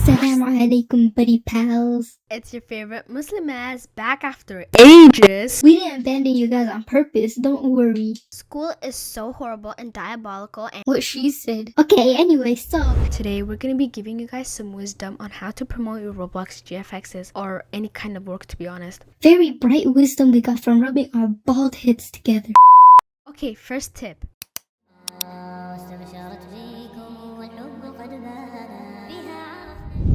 Assalamu alaikum, buddy pals. It's your favorite Muslim ass back after ages. We didn't abandon you guys on purpose, don't worry. School is so horrible and diabolical and What she said. Okay, anyway, so today we're gonna be giving you guys some wisdom on how to promote your Roblox GFXs or any kind of work, to be honest. very bright wisdom we got from rubbing our bald heads together. Okay, first tip.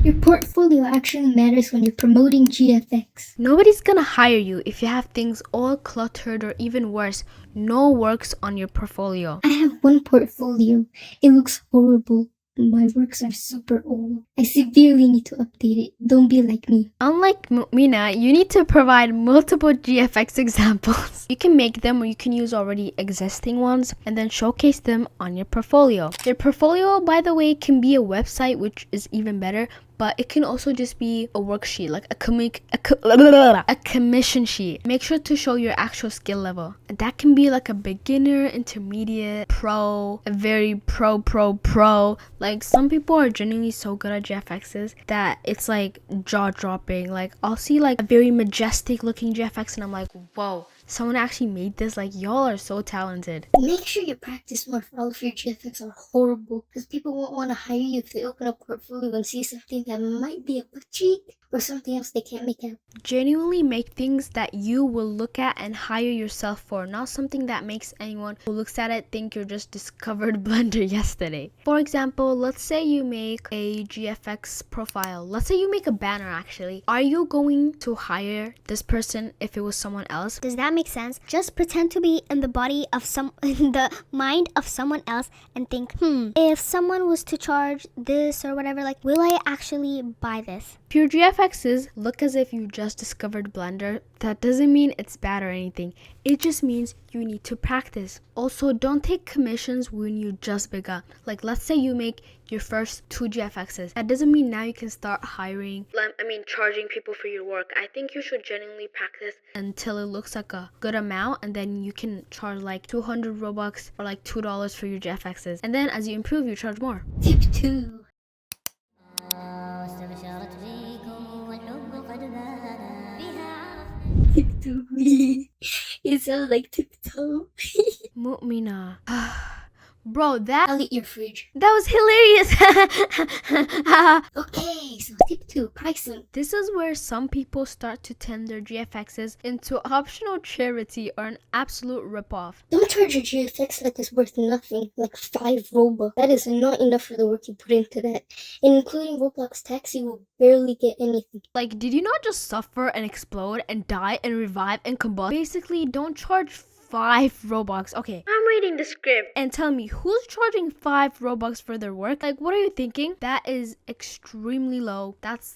Your portfolio actually matters when you're promoting GFX. Nobody's gonna hire you if you have things all cluttered or even worse, no works on your portfolio. I have one portfolio. It looks horrible. My works are super old. I severely need to update it. Don't be like me. Unlike Mumina, you need to provide multiple GFX examples. You can make them or you can use already existing ones and then showcase them on your portfolio. Your portfolio, by the way, can be a website, which is even better, but it can also just be a worksheet, like a commission sheet. Make sure to show your actual skill level. And that can be like a beginner, intermediate, pro, a very pro. Like some people are genuinely so good at GFXs that it's like jaw-dropping. Like I'll see like a very majestic looking GFX and I'm like, whoa, someone actually made this. Like y'all are so talented. Make sure you practice more, for all of your GFX are horrible, because people won't want to hire you if they open up portfolio and see something that might be a butt cheek or something else they can't make out. Genuinely make things that you will look at and hire yourself for, not something that makes anyone who looks at it think you're just discovered Blender yesterday. For example, let's say you make a GFX profile. Let's say you make a banner actually. Are you going to hire this person if it was someone else? Does that make sense? Just pretend to be in the body of in the mind of someone else and think, if someone was to charge this or whatever, like, will I actually buy this? If your GFXs look as if you just discovered Blender, that doesn't mean it's bad or anything. It just means you need to practice. Also, don't take commissions when you just begun. Like, let's say you make your first 2 GFXs. That doesn't mean now you can start charging people for your work. I think you should genuinely practice until it looks like a good amount, and then you can charge like 200 Robux or like $2 for your GFXs. And then as you improve, you charge more. Tip 2. Tip 2. It sounds like tiptoe. Mumina. Bro, I'll eat your fridge. that was hilarious. Okay, so tip 2, pricing. This is where some people start to turn their GFXs into optional charity or an absolute ripoff. Don't charge your GFX like it's worth nothing, like 5 Robux. That is not enough for the work you put into that. And including Roblox tax, you will barely get anything. Like, did you not just suffer and explode and die and revive and combust? Basically, don't charge 5 Robux. Okay, I'm reading the script and tell me who's charging 5 Robux for their work. Like, what are you thinking? That is extremely low. That's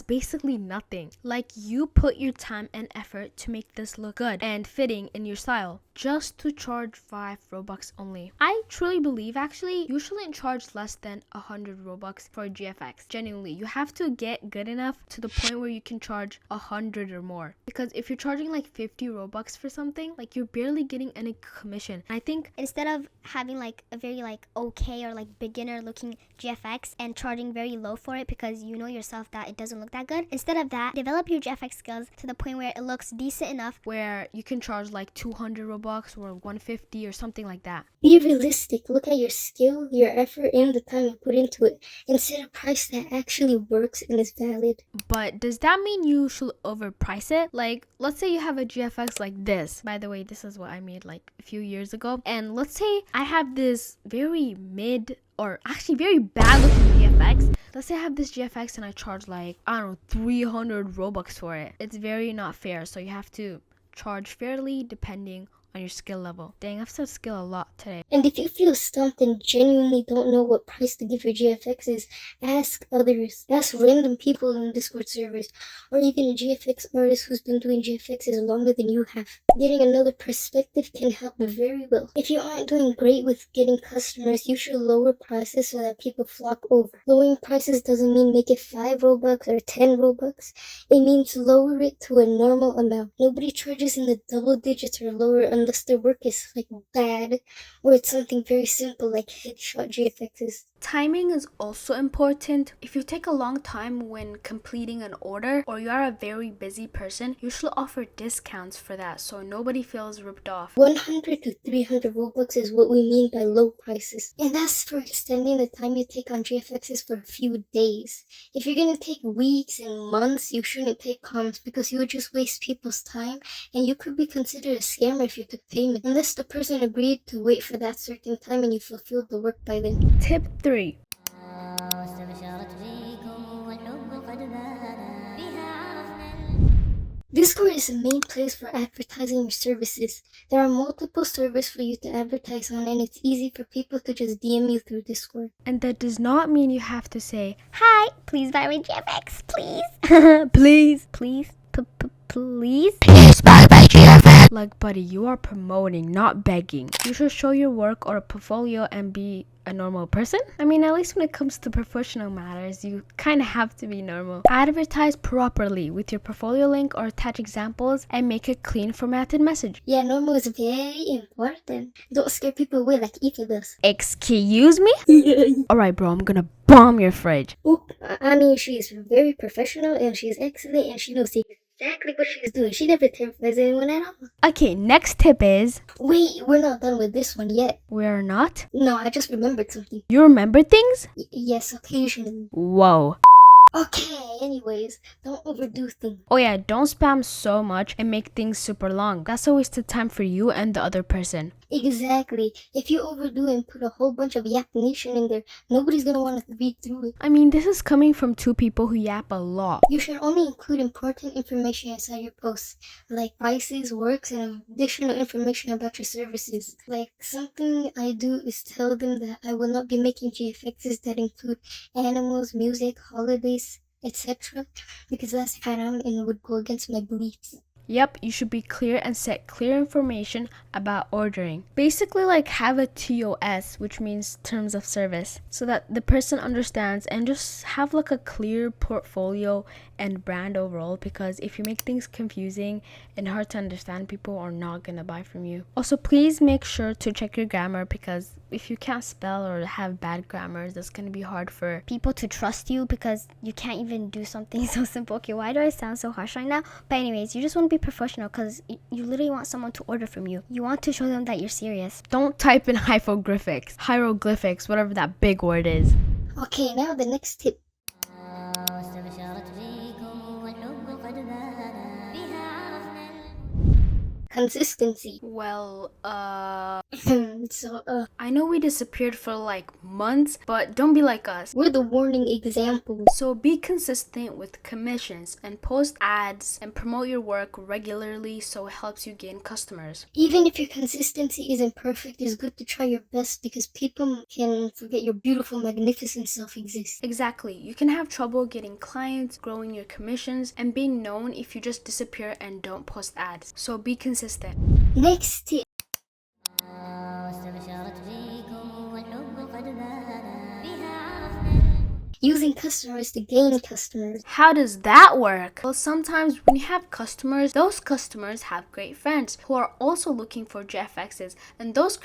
basically nothing. Like, you put your time and effort to make this look good and fitting in your style just to charge 5 Robux only. I truly believe actually you shouldn't charge less than 100 Robux for GFX. Genuinely, you have to get good enough to the point where you can charge 100 or more. Because if you're charging like 50 Robux for something, like you're barely getting any commission. I think Instead of having like a very like okay or like beginner looking GFX and charging very low for it because you know yourself that it doesn't look that good, instead of that, develop your GFX skills to the point where it looks decent enough where you can charge like 200 Robux or 150 or something like that. Be realistic. Look at your skill, your effort, and the time you put into it, and set a price that actually works and is valid. But does that mean you should overprice it? Like, let's say you have a GFX like this. By the way, this is what I made like a few years ago. And let's say I have this very mid or actually very bad looking GFX. Let's say I have this GFX and I charge like, I don't know, 300 Robux for it. It's very not fair. So you have to charge fairly depending on your skill level. Dang, I've said skill a lot today. And if you feel stumped and genuinely don't know what price to give your GFXs, ask others. Ask random people in Discord servers, or even a GFX artist who's been doing GFXs longer than you have. Getting another perspective can help very well. If you aren't doing great with getting customers, you should lower prices so that people flock over. Lowering prices doesn't mean make it 5 Robux or 10 Robux. It means lower it to a normal amount. Nobody charges in the double digits or lower unless their work is like bad or it's something very simple like headshot GFXs. Timing is also important. If you take a long time when completing an order or you are a very busy person, you should offer discounts for that so nobody feels ripped off. 100 to 300 Robux is what we mean by low prices. And that's for extending the time you take on GFXs for a few days. If you're gonna take weeks and months, you shouldn't take comms because you would just waste people's time and you could be considered a scammer if you took payment, unless the person agreed to wait for that certain time and you fulfilled the work by then. Tip 3. Discord is the main place for advertising your services. There are multiple servers for you to advertise on and it's easy for people to just DM you through Discord. And that does not mean you have to say, Hi, please buy my GFX, please. please. Please. Please. Like, buddy, you are promoting, not begging. You should show your work or a portfolio and be a normal person. I mean, at least when it comes to professional matters, you kind of have to be normal. Advertise properly with your portfolio link or attach examples and make a clean formatted message. Yeah, normal is very important. Don't scare people away like Eva does. Excuse me? Alright, bro, I'm gonna bomb your fridge. Oh, I mean, she's very professional and she's excellent and she knows exactly what she's doing. She never terrifies anyone at all. Okay, next tip is... Wait, we're not done with this one yet. We're not? No, I just remembered something. You remember things? Yes, occasionally. Whoa. Okay, anyways, don't overdo things. Oh yeah, don't spam so much and make things super long. That's a waste of time for you and the other person. Exactly. If you overdo and put a whole bunch of Yap Nation in there, nobody's gonna want to read through it. I mean, this is coming from two people who yap a lot. You should only include important information inside your posts, like prices, works, and additional information about your services. Like, something I do is tell them that I will not be making GFXs that include animals, music, holidays, etc. because that's haram and would go against my beliefs. Yep, you should be clear and set clear information about ordering. Basically, like, have a TOS, which means terms of service, so that the person understands, and just have like a clear portfolio and brand overall, because if you make things confusing and hard to understand, people are not gonna buy from you. Also, please make sure to check your grammar, because if you can't spell or have bad grammar, that's gonna be hard for People to trust you because you can't even do something so simple. Okay, why do I sound so harsh right now? But anyways, you just want to be professional because you literally want someone to order from you. You want to show them that you're serious. Don't type in hieroglyphics, whatever that big word is. Okay, now the next tip. Consistency. Well, So, I know we disappeared for like months, but don't be like us. we're the warning examples. So be consistent with commissions and post ads and promote your work regularly so it helps you gain customers. Even if your consistency isn't perfect, it's good to try your best because people can forget your beautiful, magnificent self exists. Exactly. You can have trouble getting clients, growing your commissions, and being known if you just disappear and don't post ads. So be consistent. Next tip. Using customers to gain customers. How does that work? Well, sometimes when you have customers, those customers have great friends who are also looking for GFXs, and those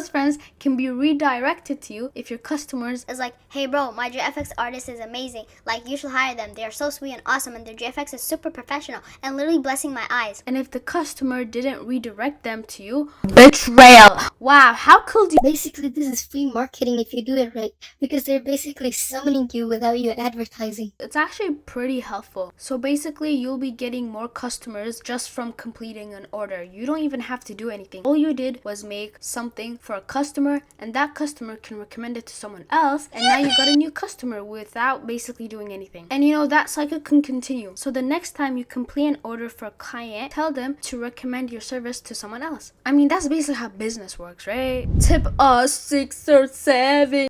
friends can be redirected to you if your customers It's like, hey bro, my GFX artist is amazing. Like, you should hire them. They are so sweet and awesome, and their GFX is super professional and literally blessing my eyes. and if the customer didn't redirect them to you, betrayal. Wow, how cool do you... Basically, this is free marketing if you do it right because they're basically summoning you without you advertising. It's actually pretty helpful. So basically, you'll be getting more customers just from completing an order. You don't even have to do anything. All you did was make something for a customer, and that customer can recommend it to someone else, and now you got a new customer without basically doing anything. And you know, that cycle can continue. So the next time you complete an order for a client, tell them to recommend your service to someone else. I mean, that's basically how business works, right? Tip 6 or 7.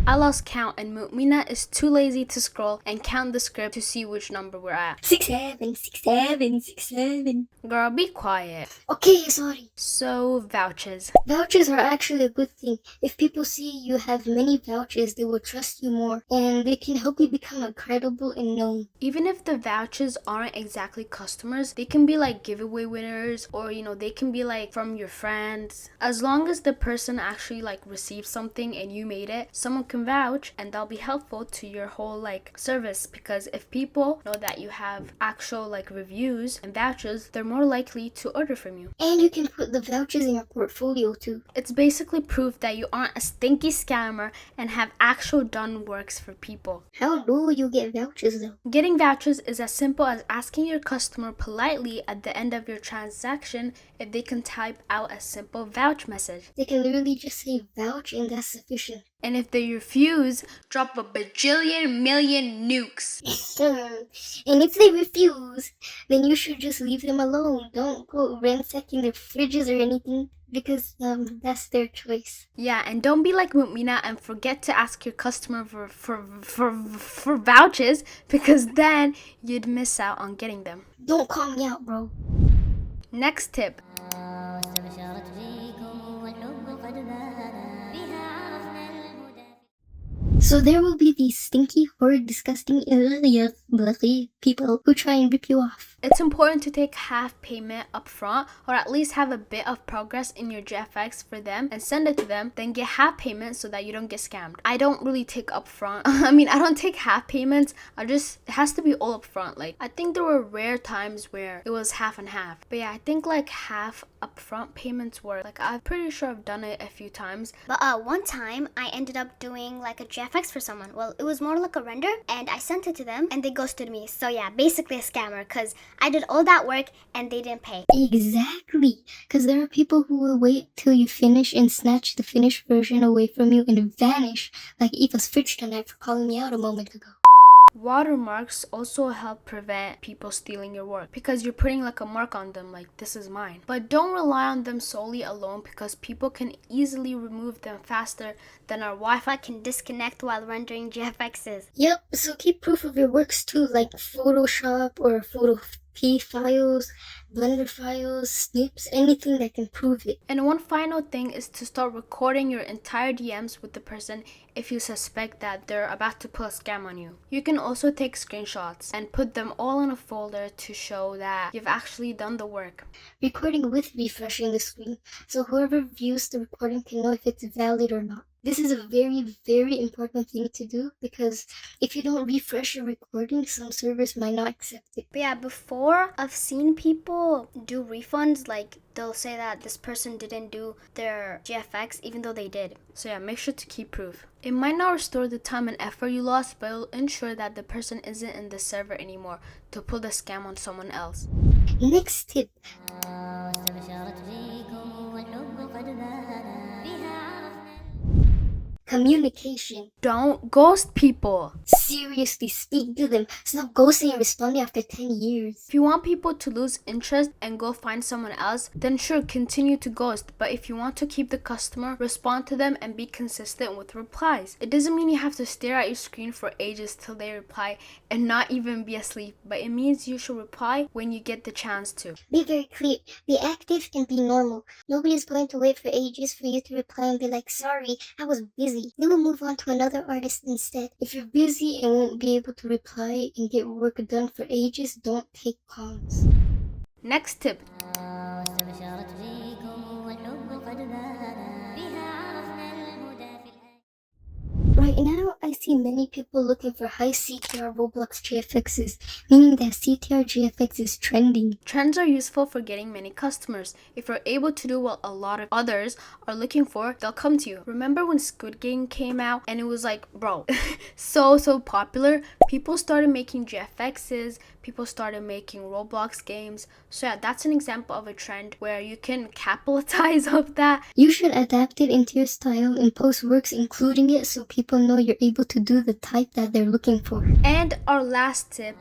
I lost count and Mumina is too lazy to scroll and count the script to see which number we're at. 67, 67, 67. Girl, be quiet. Okay, sorry. So, vouchers. Vouchers are actually a good thing. If people see you have many vouchers, they will trust you more, and they can help you become credible and known. Even if the vouchers aren't exactly customers, they can be like giveaway winners, or they can be like from your friends. As long as the person actually like received something and you made it, someone can vouch and that'll be helpful to your whole like service, because if people know that you have actual like reviews and vouchers, they're more likely to order from you. And you can put the vouchers in your portfolio too. It's basically proof that you aren't a stinky scammer and have actual done works for people. How do you get vouchers though? Getting vouchers is as simple as asking your customer politely at the end of your transaction if they can type out a simple vouch message. They can literally just say vouch and that's sufficient. And if they refuse, drop a bajillion million nukes. And if they refuse, then you should just leave them alone. Don't go ransacking their fridges or anything, because that's their choice. Yeah, and don't be like Mumina and forget to ask your customer for vouchers, because then you'd miss out on getting them. Don't call me out, bro. Next tip. So there will be these stinky, horrid, disgusting people who try and rip you off. It's important to take half payment up front, or at least have a bit of progress in your GFX for them and send it to them, then get half payment so that you don't get scammed. I don't really take upfront. I don't take half payments. It has to be all upfront. Like, I think there were rare times where it was half and half. But yeah, I think like half upfront payments work. Like, I'm pretty sure I've done it a few times. But one time I ended up doing like a GFX for someone. Well, it was more like a render, and I sent it to them and they ghosted me. So yeah, basically a scammer, because I did all that work and they didn't pay. Exactly, because there are people who will wait till you finish and snatch the finished version away from you and vanish, like Eva's fridge tonight for calling me out a moment ago. Watermarks also help prevent people stealing your work, because you're putting like a mark on them, like this is mine. But don't rely on them solely alone, because people can easily remove them faster than our Wi-Fi can disconnect while rendering GFXs. Yep, so keep proof of your works too, like Photoshop or Photo P files, Blender files, snips, anything that can prove it. And one final thing is to start recording your entire DMs with the person if you suspect that they're about to pull a scam on you. You can also take screenshots and put them all in a folder to show that you've actually done the work. Recording with refreshing the screen, so whoever views the recording can know if it's valid or not. This is a very, very important thing to do, because if you don't refresh your recording, some servers might not accept it. But yeah, before I've seen people do refunds, like they'll say that this person didn't do their GFX even though they did. So yeah, make sure to keep proof. It might not restore the time and effort you lost, but it'll ensure that the person isn't in the server anymore to pull the scam on someone else. Next tip. Communication. Don't ghost people. Seriously, speak to them. Stop ghosting and responding after 10 years. If you want people to lose interest and go find someone else, then sure, continue to ghost. But if you want to keep the customer, respond to them and be consistent with replies. It doesn't mean you have to stare at your screen for ages till they reply and not even be asleep, but it means you should reply when you get the chance to. Be very clear. Be active and be normal. Nobody's going to wait for ages for you to reply and be like, sorry, I was busy. They will move on to another artist instead. If you're busy and won't be able to reply and get work done for ages, don't take calls. Next tip. Right now, I see many people looking for high CTR Roblox GFXs, meaning that CTR GFX is trending. Trends are useful for getting many customers. If you're able to do what a lot of others are looking for, they'll come to you. Remember when Squid Game came out and it was like, bro, so popular? People started making GFXs, people started making Roblox games. So yeah, that's an example of a trend where you can capitalize off that. You should adapt it into your style and post works including it so people know you're able to do the type that they're looking for. And our last tip.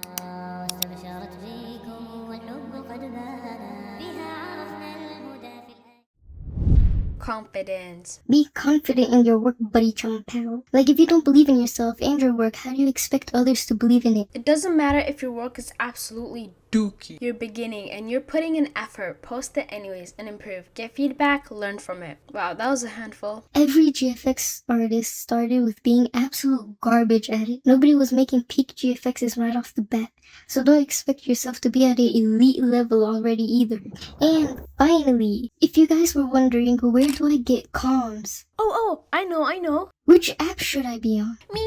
confidence. Be confident in your work, buddy chum pal. Like, if you don't believe in yourself and your work, how do you expect others to believe in it? It doesn't matter if your work is absolutely dookie. You're beginning and you're putting in effort. Post it anyways and improve. Get feedback, learn from it. Wow, that was a handful. Every GFX artist started with being absolute garbage at it. Nobody was making peak GFXs right off the bat. So don't expect yourself to be at an elite level already either. And finally, if you guys were wondering, where do I get comms? Oh, I know. Which app should I be on? Me.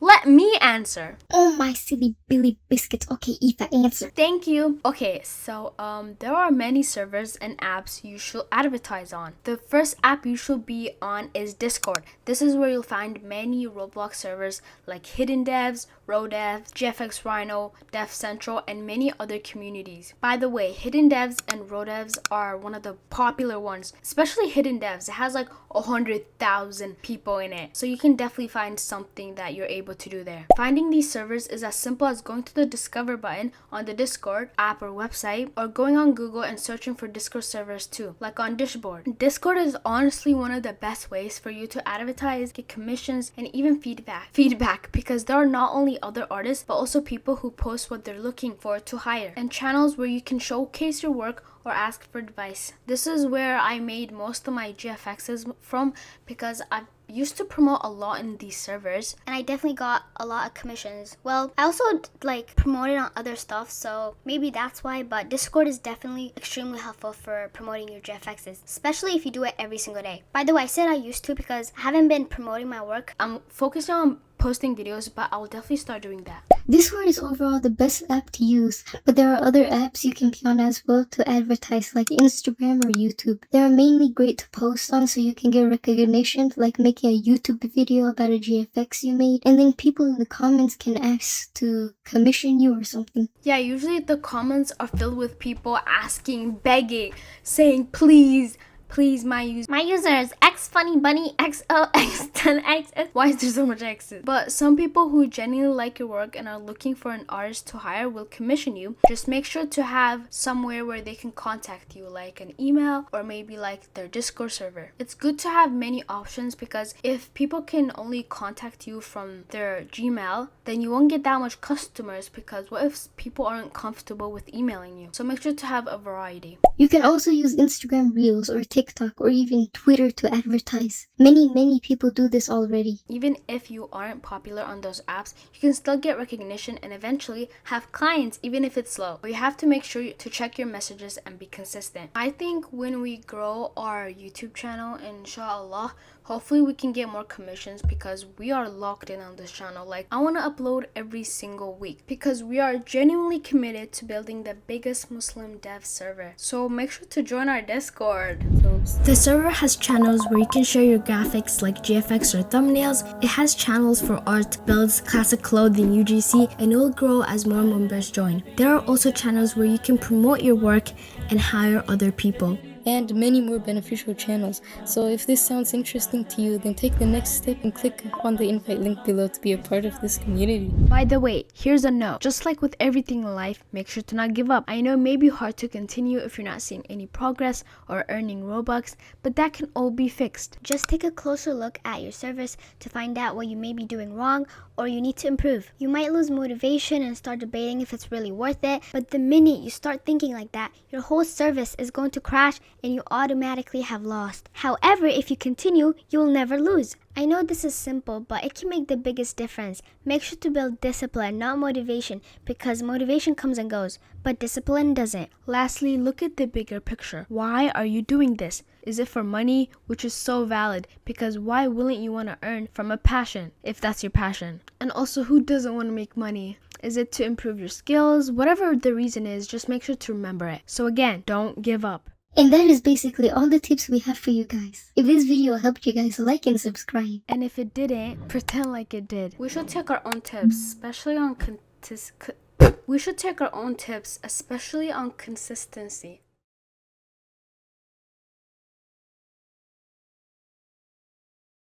Let me answer. Oh my silly Billy Biscuits. Okay, Eva, answer. Thank you. Okay, so there are many servers and apps you should advertise on. The first app you should be on is Discord. This is where you'll find many Roblox servers like Hidden Devs, RoDevs, GFX Rhino, Dev Central, and many other communities. By the way, Hidden Devs and RoDevs are one of the popular ones, especially Hidden Devs. It has like 100,000 people in it, so you can definitely find something that you're able to do there. Finding these servers is as simple as going to the Discover button on the Discord app or website, or going on Google and searching for Discord servers too, like on Dishboard. Discord is honestly one of the best ways for you to advertise, get commissions, and even feedback, because there are not only other artists but also people who post what they're looking for to hire, and channels where you can showcase your work or ask for advice. This is where I made most of my GFXs from, because I used to promote a lot in these servers, and I definitely got a lot of commissions. Well, I also like promoted on other stuff, so maybe that's why, but Discord is definitely extremely helpful for promoting your GFXs, especially if you do it every single day. By the way, I said I used to because I haven't been promoting my work. I'm focusing on posting videos, but I will definitely start doing that. Discord is overall the best app to use, but there are other apps you can be on as well to advertise, like Instagram or YouTube. They are mainly great to post on so you can get recognition, like making a YouTube video about a GFX you made, and then people in the comments can ask to commission you or something. Yeah, usually the comments are filled with people asking, begging, saying please, my user is xfunnybunny xo10xs. Why is there so much x's? But some people who genuinely like your work and are looking for an artist to hire will commission you. Just make sure to have somewhere where they can contact you, like an email or maybe like their Discord server. It's good to have many options, because if people can only contact you from their Gmail, then you won't get that much customers, because what if people aren't comfortable with emailing you? So make sure to have a variety. You can also use Instagram Reels or TikTok or even Twitter to advertise. Many people do this already. Even if you aren't popular on those apps, you can still get recognition and eventually have clients, even if it's slow. But you have to make sure to check your messages and be consistent. I think when we grow our YouTube channel, inshallah, hopefully we can get more commissions, because we are locked in on this channel. Like, I want to upload every single week because we are genuinely committed to building the biggest Muslim dev server. So make sure to join our Discord. The server has channels where you can share your graphics like GFX or thumbnails. It has channels for art, builds, classic clothing, UGC, and it will grow as more members join. There are also channels where you can promote your work and hire other people, and many more beneficial channels. So if this sounds interesting to you, then take the next step and click on the invite link below to be a part of this community. By the way, here's a note. Just like with everything in life, make sure to not give up. I know it may be hard to continue if you're not seeing any progress or earning Robux, but that can all be fixed. Just take a closer look at your service to find out what you may be doing wrong or you need to improve. You might lose motivation and start debating if it's really worth it, but the minute you start thinking like that, your whole service is going to crash and you automatically have lost. However, if you continue, you will never lose. I know this is simple, but it can make the biggest difference. Make sure to build discipline, not motivation, because motivation comes and goes, but discipline doesn't. Lastly, look at the bigger picture. Why are you doing this? Is it for money? Which is so valid, because why wouldn't you want to earn from a passion, if that's your passion? And also, who doesn't want to make money? Is it to improve your skills? Whatever the reason is, just make sure to remember it. So again, don't give up. And that is basically all the tips we have for you guys. If this video helped you guys, like and subscribe. And if it didn't, pretend like it did. We should take our own tips, especially on consistency.